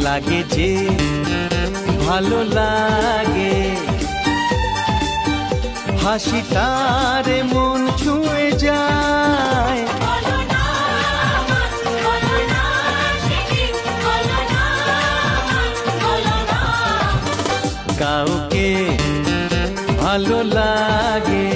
লাগে যে ভালো লাগে, হাসি তার মন ছুঁয়ে যায়। কাউকে ভালো লাগে,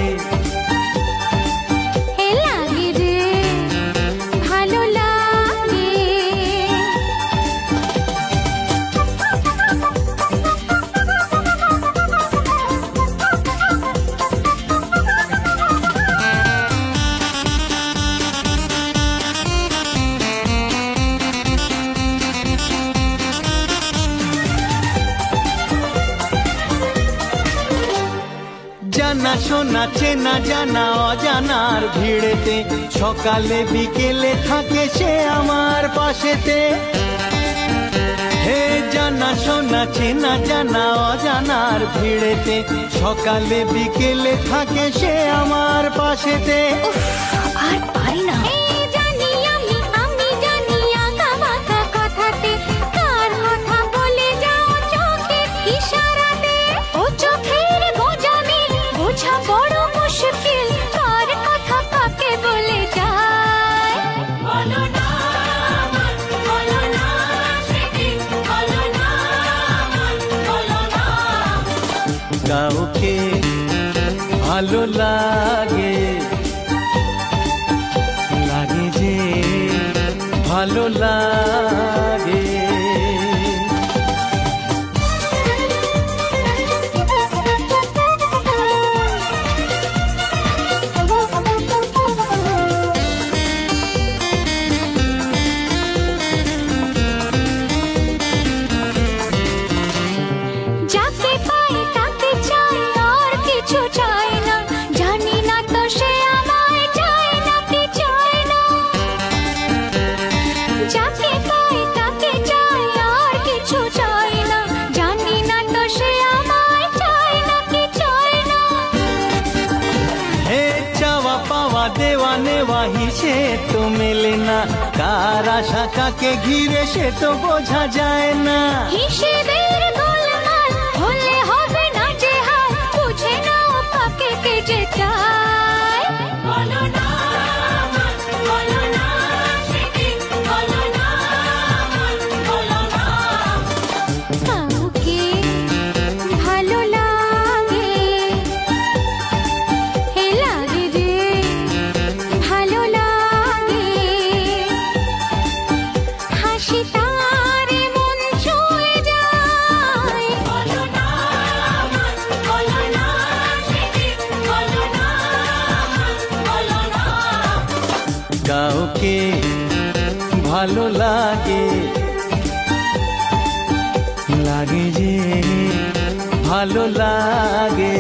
জানা শোনা চেনা জানা অজানার ভিড়েতে, সকালে বিকেলে থাকে সে আমার পাশেতে। হে জানা শোনা চেনা জানা অজানার ভিড়েতে, সকালে বিকেলে থাকে সে আমার পাশেতে। আর পারি না। কাউকে ভালো লাগে, লাগে যে ভালো লাগে। দেওয়া নেওয়া হিসেব তো মেলে না, কার আশা কাকে ঘিরে সে তো বোঝা যায় না। হিসেবের গোলমাল হলে হবে না যে হাল, বুঝে নাও কাকে কে যে চায়। বলো না বলো না বলো না বলো না। কাউকে ভালো লাগে, হে লাগে যে ভালো লাগে, হাসি তার মন ছুঁয়ে যায়। বলো না বলো না বলো না বলো না। কাউকে ভালো লাগে, লাগে যে ভালো লাগে।